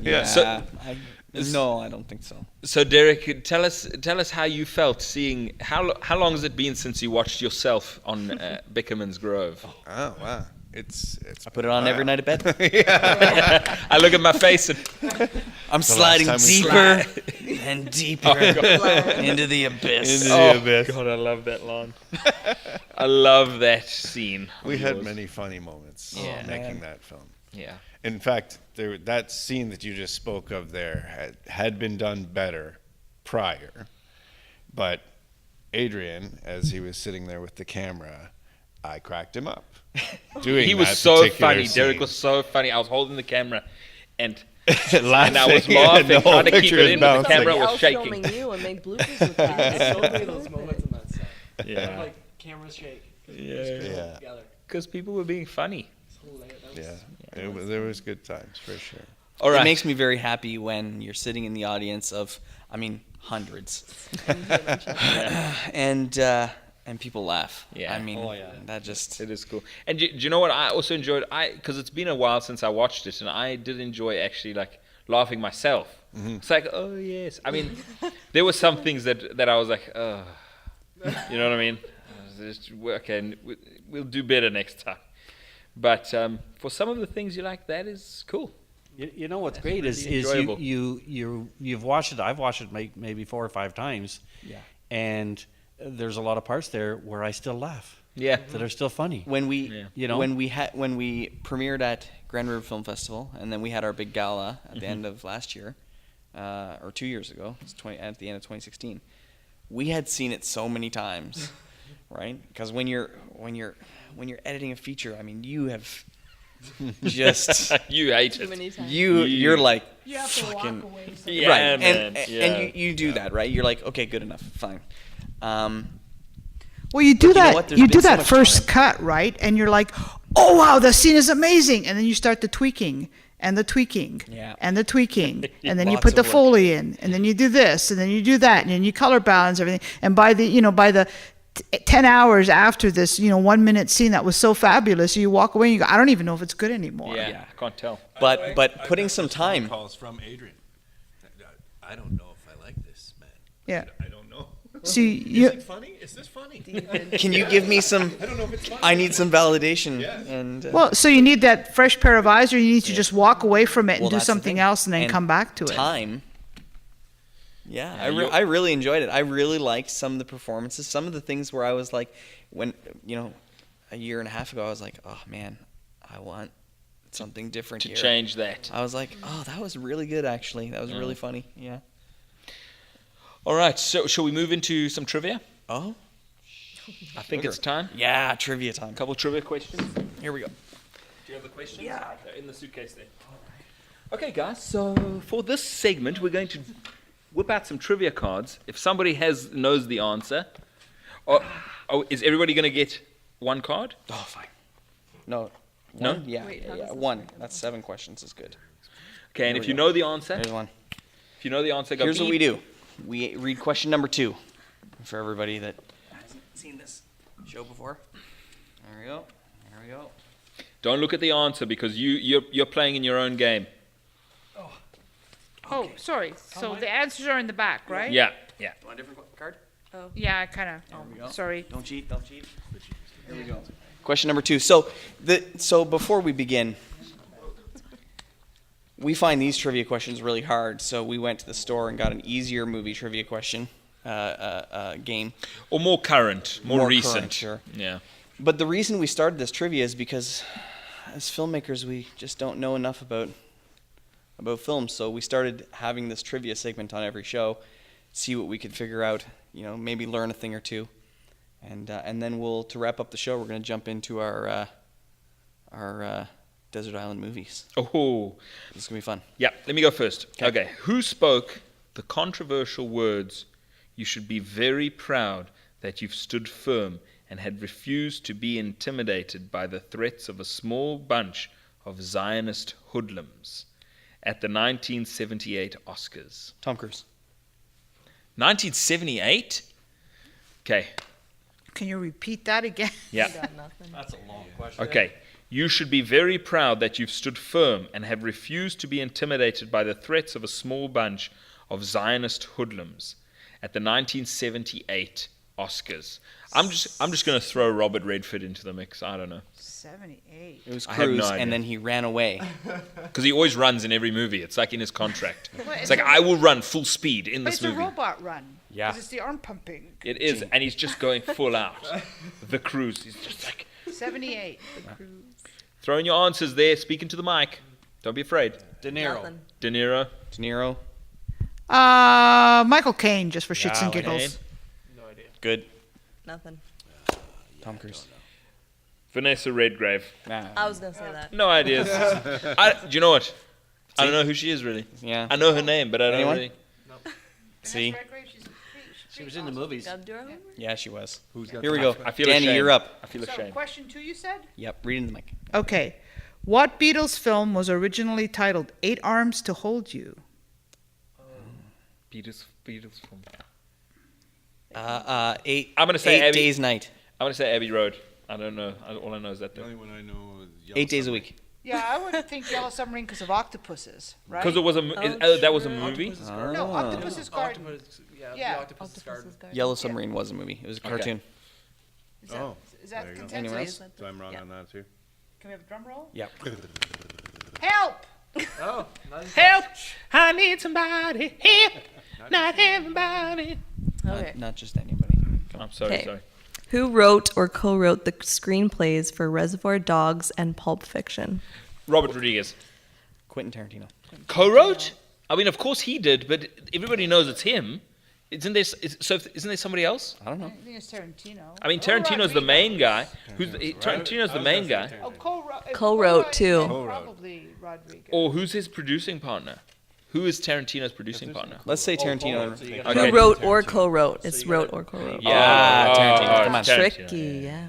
Yeah. So- No, I don't think so. So Derek, tell us how you felt seeing how long has it been since you watched yourself on Bickerman's Grove? Oh, wow. It's I put it on every night of bed. I look at my face and I'm sliding time we deeper and deeper into the abyss. God, I love that line. I love that scene. We of had yours. many funny moments Yeah. making that film. Yeah. In fact, that scene that you just spoke of there had been done better prior. But Adrian, as he was sitting there with the camera, I cracked him up. He was so funny. Derek was so funny. I was holding the camera and laughing. I was and laughing, the whole trying to keep picture it is in, but the bouncing. camera Somebody was else shaking. filming you and make bloopers with that. There's so many of those moments on that set. Yeah. Like cameras shake. 'Cause we Yeah. just couldn't Yeah. hold together. Because people were being funny. It's hilarious. That was- There was good times for sure. All right. It makes me very happy when you're sitting in the audience of, hundreds, Yeah. and people laugh. Yeah. I mean, Oh, yeah. that just It is cool. And do you know what I also enjoyed? Because it's been a while since I watched it, and I did enjoy actually like laughing myself. It's like, oh yes. I mean, there were some things that I was like, oh, you know what I mean? Okay, we'll do better next time. But for some of the things you like, that is cool. You know what's That's great is really enjoyable. you've watched it. I've watched it maybe 4 or 5 times. Yeah. And there's a lot of parts there where I still laugh. Yeah. That are still funny. when we Yeah. You know? when we premiered at Grand River Film Festival, and then we had our big gala at the end of last year, or 2 years ago. It's at the end of 2016. We had seen it so many times, right? Because when you're editing a feature, I mean, you have just You hate Too it. many times. you're like You have to walk fucking away. Yeah, right, man. and you do that, right? You're like, okay, good enough, fine. Well, you do But you know that. what? There's You been do so that much first time. cut, right? And you're like, "Oh wow, the scene is amazing!" And then you start the tweaking and the tweaking Yeah. and the tweaking, and then you Lots put the of work. Foley in, and then you do this, and then you do that, and then you color balance everything. And by the 10 hours after this, 1 minute scene that was so fabulous, you walk away and you go, "I don't even know if it's good anymore." Yeah, Yeah. I can't tell. But putting I've some had phone time. calls from Adrian. I don't know if I like this, man. Yeah. I don't know. See, Is you. it funny? Is this funny? Can you give me some? I don't know if it's funny. I need some validation. Yeah. And Well, so you need that fresh pair of eyes, or you need to just walk away from it and Well, do that's the something thing. else and then come back to it. time. Yeah, Yeah, I really enjoyed it. I really liked some of the performances. Some of the things where I was like, when a year and a half ago, I was like, oh man, I want something different To here. change that. I was like, oh, that was really good actually. That was really funny. Yeah. All right, so shall we move into some trivia? Oh. I think it's time. Yeah, trivia A time. couple trivia questions. Here we go. Do you have the questions? Yeah. They're in the suitcase there. Okay, guys, so for this segment, we're going to whip out some trivia cards. If somebody knows the answer, is everybody going to get one card? Oh, fine. No. No? One? Yeah, Wait, how yeah, does this one. work? That's 7 questions is good. Okay, and Here if we you go. know the answer, Here's one. if you know the answer, go Here's what we beep. do. We read question number 2 for everybody that hasn't seen this show before. There we go. There we go. Don't look at the answer because you're playing in your own game. Oh, sorry. So the answers are in the back, right? Yeah. You want a different card? Yeah, I kind we go. of. Sorry. Don't cheat. Don't cheat. Here we go. Question number 2. So before we begin, we find these trivia questions really hard. So we went to the store and got an easier movie trivia question game. Or more current, more recent. current, sure. Yeah. But the reason we started this trivia is because as filmmakers, we just don't know enough about films. So we started having this trivia segment on every show, see what we could figure out, maybe learn a thing or two. And then to wrap up the show, we're going to jump into our Desert Island movies. Oh, This is going to be fun. yeah. Let me go first. 'Kay. Okay. Who spoke the controversial words, "You should be very proud that you've stood firm and had refused to be intimidated by the threats of a small bunch of Zionist hoodlums," at the 1978 Oscars? Tom Cruise. 1978? Okay. Can you repeat that again? Yeah. Got nothing. That's a long question. Okay. You should be very proud that you've stood firm and have refused to be intimidated by the threats of a small bunch of Zionist hoodlums at the 1978 Oscars. I'm just going to throw Robert Redford into the mix. I don't know. 78. It was I have no Cruise, idea. and then he ran away. Because he always runs in every movie. It's like in his contract. Well, It's like, I will run full speed in But this it's a movie. robot run. Yeah. 'Cause it's the arm pumping. It is. And he's just going full out. The Cruise. He's just like, 78. throwing your answers there, speaking to the mic. Don't be afraid. De Niro. Nothing. De Niro. De Niro. Michael Caine, just for shits Yeah, and giggles. Caine. No idea. Good. Nothing. Tom Cruise. Vanessa Redgrave. Nah. I was gonna say that. No ideas. Do you know what? I don't know who she is really. Yeah. I know her name, but I don't Anyone? really. See? She was in the movies. Gotta do our homework. Yeah, she was. Who's got Here we the- go. I feel Danny, ashamed. you're up. I feel So, ashamed. question 2, you said? Yep. Read into the mic. Okay. What Beatles film was originally titled 8 Arms to Hold You? Beatles film. Eight. I'm gonna say 8 Abbey- days night. I'm gonna say Abbey Road. I don't know. All I know is that The only one I know is 8 days a week. Yeah, I would think Yellow Submarine because of octopuses, right? because it was that was a movie. Octopus's Garden. No, Octopus's Garden. Yeah, Yeah. the Octopus's Garden. Yellow Submarine was a movie. It was a cartoon. Is that, Oh, is that there you go. Anyone consensus? else? So I'm wrong on that too. Can we have a drum roll? Yeah. Help! Oh, not Help! I need somebody. Help! Not everybody. Okay. Not just anybody. I'm sorry. Okay. Sorry. Who wrote or co-wrote the screenplays for Reservoir Dogs and Pulp Fiction? Robert Rodriguez Quentin Tarantino. co-wrote. I mean, of course he did, but everybody knows it's him. Isn't there somebody else? I don't I know. think it's Tarantino. I mean, Or Tarantino's the Rodriguez. main guy. Tarantino's the main guy. Oh, Co-wrote, co-wrote, too. then Co-wrote. Probably Rodriguez. Or who's his producing partner? Who is Tarantino's producing partner? Let's say Tarantino. Okay. Who wrote or co-wrote? It's wrote or co-wrote. Yeah, Tarantino. Come on. Tricky, yeah.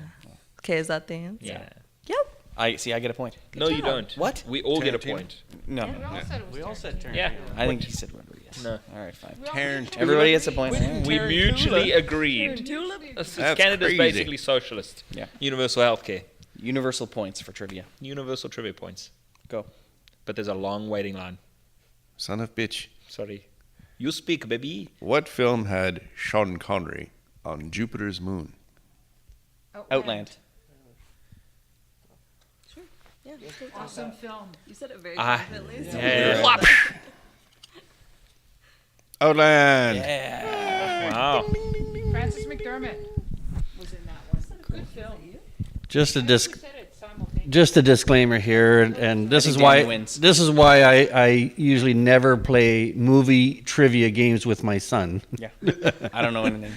Okay, is that the answer? Yeah. Yep. I get a point. No, you don't. What? We all get a Tarantino? point. No. We all said it was We all said Tarantino. Yeah. I think he said Rodriguez. No. All right, fine. We all Tarantino. Everybody gets a point. We mutually agreed. That's Canada's crazy. basically socialist. Yeah. Universal healthcare. Universal points for trivia. Universal trivia points. Go. But there's a long waiting line. Son of bitch. Sorry. You speak, baby. What film had Sean Connery on Jupiter's moon? Outland. Yeah. Awesome film. You said it very Ah, confidently. yeah. Outland. Yeah. Wow. Francis McDermott was in that one. Good film. Just a We disc. said it simultaneously. Just a discllaimer here, and this think is why Danny wins. this is why I usually never play movie trivia games with my son. Yeah. I don't know anything.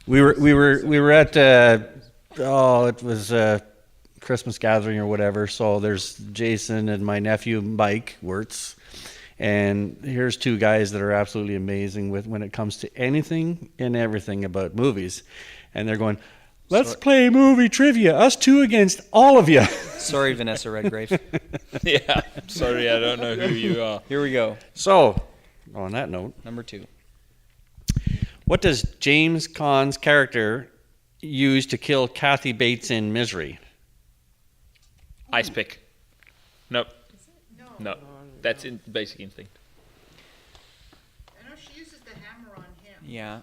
We were at it was Christmas gathering or whatever. So there's Jason and my nephew Mike Wirtz, and here's two guys that are absolutely amazing when it comes to anything and everything about movies, and they're going, "Let's play movie trivia, us two against all of you." Sorry, Vanessa Redgrave. Yeah. Sorry, I don't know who you are. Here we go. So, on that note, Number 2. what does James Caan's character use to kill Kathy Bates in Misery? Ice pick. Nope. No. That's in Basic Instinct. I know she uses the hammer on him. Yeah.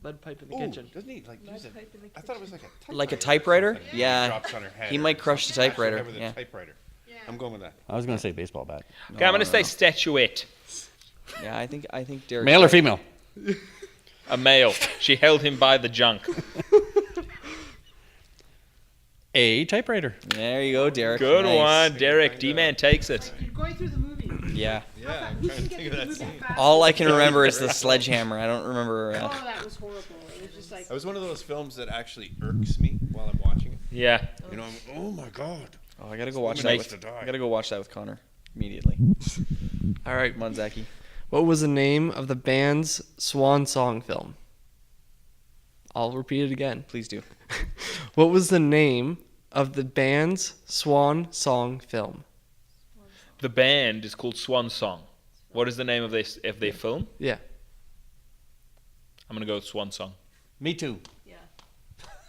lead pipe in the kitchen. Doesn't he like use it? I thought it was like a typewriter. Like a typewriter? He Yeah. drops on her head He or might crush the something. typewriter, With yeah. a typewriter. I'm going with that. I was going to say baseball bat. Okay, I'm going to say statuette. Yeah, I think Derek. Male or female? A male. She held him by the junk. A typewriter. There you go, Derek. Good Nice. one, Derek. D-Man takes it. You're going through the movie. Yeah. Yeah, I'm trying to think of that scene. All I can remember is the sledgehammer. I don't remember. Oh, that was horrible. It was just like, That was one of those films that actually irks me while I'm watching it. Yeah. You know, oh my god. Oh, I gotta go watch Woman that. needs With, to die. I gotta go watch that with Connor immediately. All right. Come on, Zachy. What was the name of the band's swan song film? I'll repeat it again. Please do. What was the name of the band's swan song film? The band is called Swan Song. What is the name of their film? Yeah. I'm going to go with Swan Song. Me too.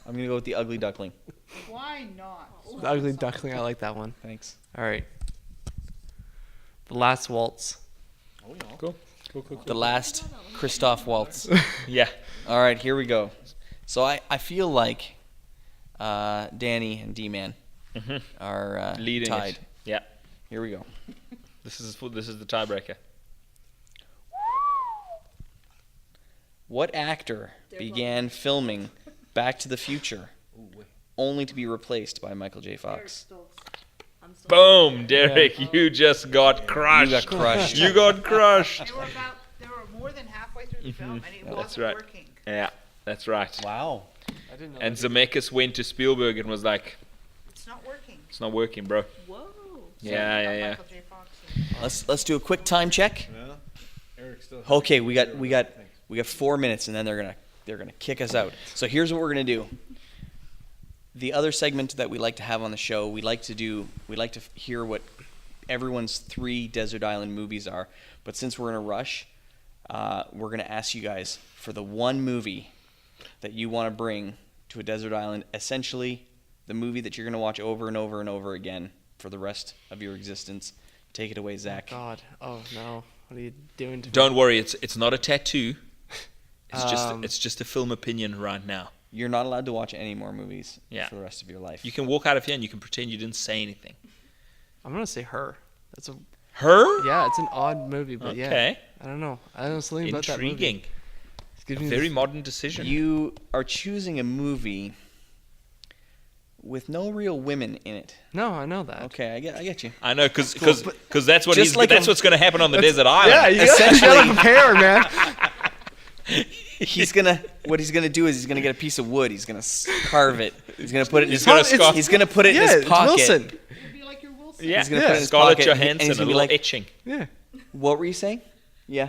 I'm gonna go with the Ugly Duckling. why not? The Ugly Duckling, I like that one. Thanks. All right. The Last Waltz. Cool. The last Christoph Waltz. Yeah. All right, here we go. So I feel like Danny and D-Man are Leading tied. it. Yeah. Here we go. This is the tiebreaker. What actor began filming Back to the Future only to be replaced by Michael J. Fox? Boom, Derek. You just got crushed. You got crushed. You got crushed. They were more than halfway through the film, and it That's wasn't right. working. Yeah, that's right. Wow. I didn't know. And Zemeckis went to Spielberg and was like, It's not working. it's not working, bro. Whoa. Yeah. Michael J. Fox. Let's do a quick time check. Well, Eric still. Okay, we got 4 minutes, and then they're gonna kick us out. So here's what we're gonna do. The other segment that we like to have on the show, we like to hear what everyone's 3 desert island movies are. But since we're in a rush, we're going to ask you guys for the one movie that you want to bring to a desert island, essentially the movie that you're going to watch over and over and over again for the rest of your existence. Take it away, Zach. God. Oh no. What are you doing to me? Don't worry, it's not a tattoo. It's just a film opinion right now. You're not allowed to watch any more movies Yeah. for the rest of your life. You can walk out of here and you can pretend you didn't say anything. I'm gonna say Her. That's a Her? yeah. It's an odd movie, but yeah. Okay. I don't know. I don't know something about that movie. Intriguing. It gives A me very this- modern decision. You are choosing a movie with no real women in it. No, I know that. Okay, I get you. I know, because but that's what just like that's a- what's going to happen on the desert island. Yeah, you gotta Essentially- prepare, man. What he's gonna do is he's gonna get a piece of wood. He's gonna carve it. He's gonna put it in his. gonna scar- He's gonna put it in Yeah, his it's pocket. Wilson. Yeah, He's gonna put it in his Scarlett pocket, and Johansson, he's a gonna be little like- etching. Yeah. What were you saying? Yeah.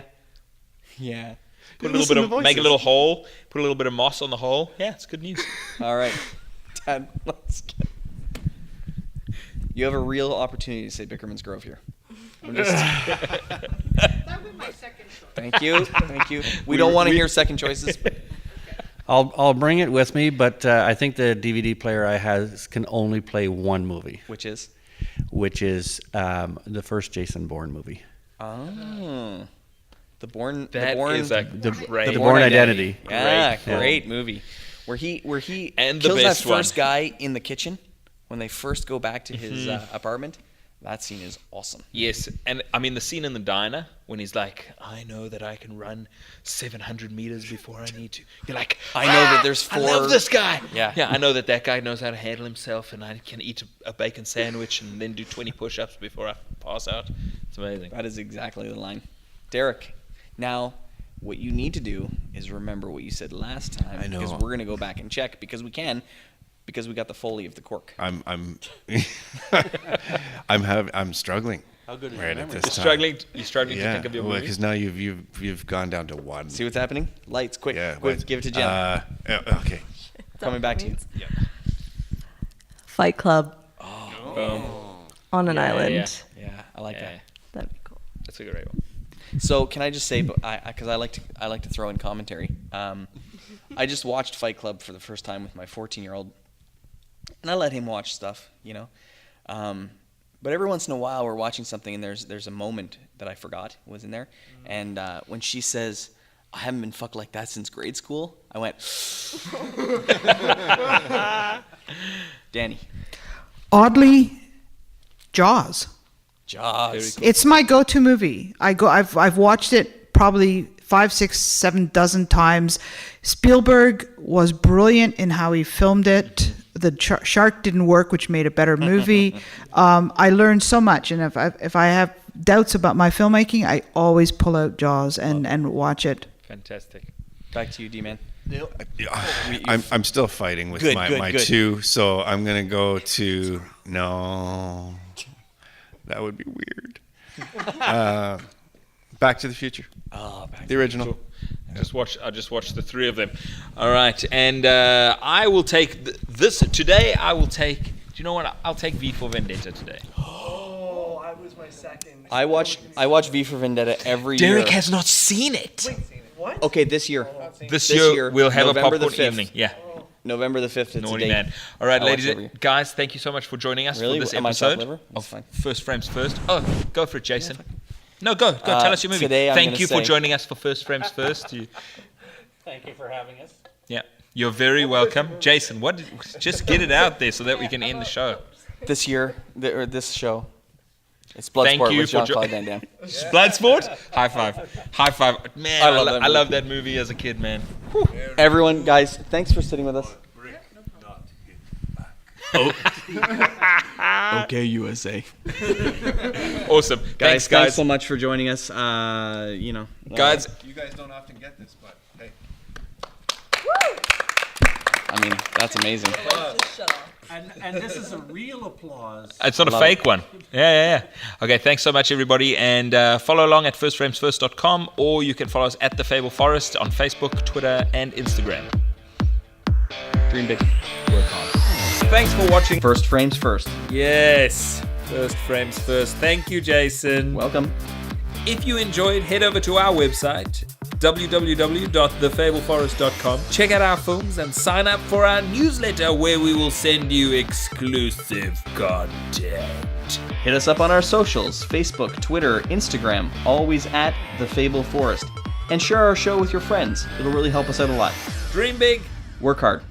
Yeah. Put a little Listen bit to of, make a voices. little hole. Put a little bit of moss on the hole. Yeah, it's good news. All right, Dad. Let's get... You have a real opportunity to say Bickerman's Grove here. I'm just... Thank you. Thank you. We don't want to hear second choices. But I'll bring it with me, but I think the DVD player I have can only play one movie, which is? the first Jason Bourne movie. Oh. The Bourne. That the Bourne, is a The great. Bourne Identity. Yeah, Great great movie. Where he And the kills that best one. first guy in the kitchen when they first go back to his apartment. That scene is awesome. Yes, and I mean the scene in the diner when he's like, "I know that I can run 700 meters before I need to." You're like, I know that there's I love four- this guy. Yeah. yeah. I know that guy knows how to handle himself, and I can eat a bacon sandwich and then do 20 push-ups before I pass out. It's amazing. That is exactly the line. Derek, now what you need to do is remember what you said last time. I know. Because we're gonna go back and check because we can. Because we got the Foley of the cork. I'm I'm struggling. How good is right your at memory? this You're time. struggling to think of your movie. because now you've gone down to one. See what's happening? Lights, quick, Yeah, quick, what- give it to Jenna. Okay. Coming back to you. Fight Club Boom. on an Yeah, island. yeah. Yeah, I like Yeah, that. That'd be cool. that's a great one. So can I just say, because I like to throw in commentary. I just watched Fight Club for the first time with my 14-year-old, and I let him watch stuff, you know. But every once in a while, we're watching something, and there's a moment that I forgot was in there, and when she says, "I haven't been fucked like that since grade school," I went, Danny, Oddly, Jaws. Jaws. It's my go-to movie. I've watched it probably 5, 6, 7 dozen times. Spielberg was brilliant in how he filmed it. The shark didn't work, which made a better movie. I learned so much, and if I have doubts about my filmmaking, I always pull out Jaws and watch it. Fantastic. Back to you, D-Man. I'm still fighting with Good, my good. two, so I'm gonna go to no. That would be weird. Back to the Future. Oh, The original. I just watched the three of them. All right, and I will take this today. I will take. Do you know what? I'll take V for Vendetta today. Oh, I was my second. I watch V for Vendetta every year. Derek has not seen it. What? Okay, this year. This This year, year, we'll have November a the popcorn 5th. evening. Yeah, November the 5th. It's naughty a date. man. All right, I watch ladies every and year. guys, thank you so much for joining us Really? for this Am I chopped episode liver? That's of fine. First Frames First. Oh, go for it, Jason. No, go tell us your movie. today I'm Thank gonna you for say- joining us for First Frames First. Thank you for having us. Yeah, you're very welcome, Jason. Just get it out there so that we can end the show. This year, this show, it's Thank Bloodsport you with for Jean-Claude Van Damme. Bloodsport. High five, man. I love that I movie. love that movie as a kid, man. Everyone, guys, thanks for sitting with us. Okay, USA. Awesome, Guys, thanks, thanks so much for joining us. You know, guys. You guys don't often get this, but hey. I mean, that's amazing. And this is a real applause. It's not a Love fake one. Yeah. Okay, thanks so much, everybody. And follow along at firstframesfirst.com, or you can follow us at The Fable Forest on Facebook, Twitter, and Instagram. Dream big. Work hard. Thanks for watching. First frames first. Yes. First Frames First. Thank you, Jason. Welcome. If you enjoyed, head over to our website, www.thefableforest.com. Check out our films and sign up for our newsletter where we will send you exclusive content. Hit us up on our socials, Facebook, Twitter, Instagram, always at The Fable Forest. And share our show with your friends. It'll really help us out a lot. Dream big. Work hard.